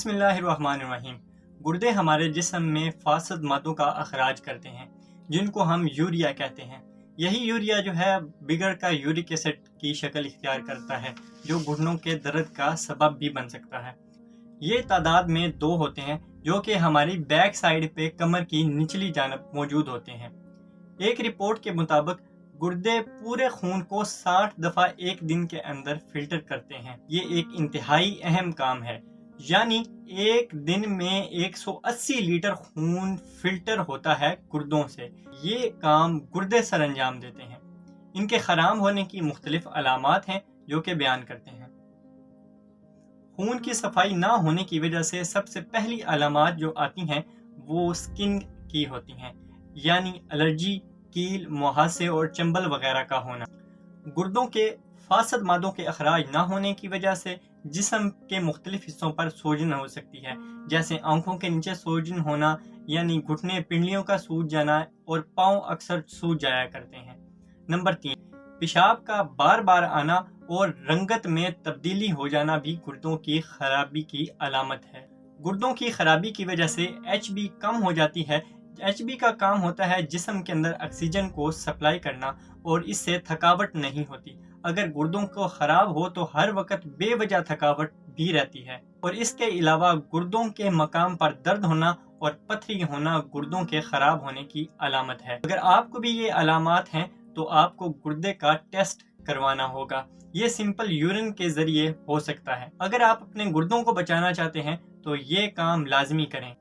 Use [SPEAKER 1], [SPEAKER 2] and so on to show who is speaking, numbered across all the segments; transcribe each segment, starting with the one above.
[SPEAKER 1] بسم اللہ الرحمن الرحیم۔ گردے ہمارے جسم میں فاسد مادوں کا اخراج کرتے ہیں جن کو ہم یوریا کہتے ہیں۔ یہی یوریا جو ہے بگڑ کا یورک ایسڈ کی شکل اختیار کرتا ہے جو گھٹنوں کے درد کا سبب بھی بن سکتا ہے۔ یہ تعداد میں 2 ہوتے ہیں جو کہ ہماری بیک سائیڈ پہ کمر کی نچلی جانب موجود ہوتے ہیں۔ ایک رپورٹ کے مطابق گردے پورے خون کو 60 دفعہ ایک دن کے اندر فلٹر کرتے ہیں۔ یہ ایک انتہائی اہم کام ہے، یعنی ایک دن میں 180 لیٹر خون فلٹر ہوتا ہے گردوں سے۔ یہ کام گردے سر انجام دیتے ہیں۔ ان کے خراب ہونے کی مختلف علامات ہیں جو کہ بیان کرتے ہیں۔ خون کی صفائی نہ ہونے کی وجہ سے سب سے پہلی علامات جو آتی ہیں وہ سکن کی ہوتی ہیں، یعنی الرجی، کیل، مہاسے اور چنبل وغیرہ کا ہونا۔ گردوں کے فاسد مادوں کے اخراج نہ ہونے کی وجہ سے جسم کے مختلف حصوں پر سوجن ہو سکتی ہے، جیسے آنکھوں کے نیچے سوجن ہونا، یعنی گھٹنے پنڈلیوں کا سوج جانا، اور پاؤں اکثر سوج جایا کرتے ہیں۔ نمبر 3، پیشاب کا بار بار آنا اور رنگت میں تبدیلی ہو جانا بھی گردوں کی خرابی کی علامت ہے۔ گردوں کی خرابی کی وجہ سے HB کم ہو جاتی ہے۔ HB کا کام ہوتا ہے جسم کے اندر آکسیجن کو سپلائی کرنا، اور اس سے تھکاوٹ نہیں ہوتی۔ اگر گردوں کو خراب ہو تو ہر وقت بے وجہ تھکاوٹ بھی رہتی ہے، اور اس کے علاوہ گردوں کے مقام پر درد ہونا اور پتھری ہونا گردوں کے خراب ہونے کی علامت ہے۔ اگر آپ کو بھی یہ علامات ہیں تو آپ کو گردے کا ٹیسٹ کروانا ہوگا۔ یہ سمپل یورین کے ذریعے ہو سکتا ہے۔ اگر آپ اپنے گردوں کو بچانا چاہتے ہیں تو یہ کام لازمی کریں۔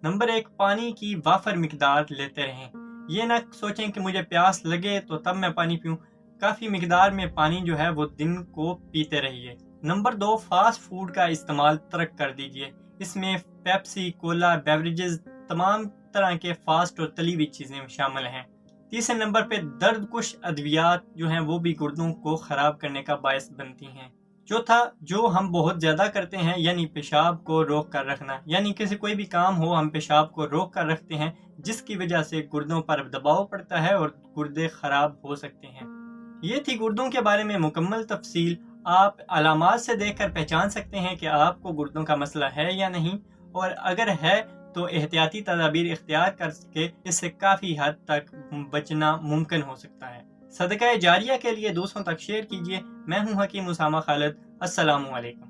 [SPEAKER 1] نمبر 1، پانی کی وافر مقدار لیتے رہیں۔ یہ نہ سوچیں کہ مجھے پیاس لگے تو تب میں پانی پیوں۔ کافی مقدار میں پانی جو ہے وہ دن کو پیتے رہیے۔ نمبر 2، فاسٹ فوڈ کا استعمال ترک کر دیجیے۔ اس میں پیپسی، کولا، بیوریجز، تمام طرح کے فاسٹ اور تلی ہوئی چیزیں شامل ہیں۔ تیسرے نمبر پہ درد کش ادویات جو ہیں وہ بھی گردوں کو خراب کرنے کا باعث بنتی ہیں۔ چوتھا، جو ہم بہت زیادہ کرتے ہیں، یعنی پیشاب کو روک کر رکھنا، یعنی کوئی بھی کام ہو ہم پیشاب کو روک کر رکھتے ہیں، جس کی وجہ سے گردوں پر دباؤ پڑتا ہے اور گردے خراب ہو سکتے ہیں۔ یہ تھی گردوں کے بارے میں مکمل تفصیل۔ آپ علامات سے دیکھ کر پہچان سکتے ہیں کہ آپ کو گردوں کا مسئلہ ہے یا نہیں، اور اگر ہے تو احتیاطی تدابیر اختیار کر کے اس سے کافی حد تک بچنا ممکن ہو سکتا ہے۔ صدقہ جاریہ کے لیے دوسروں تک شیئر کیجیے۔ میں ہوں حکیم اسامہ خالد۔ السلام علیکم۔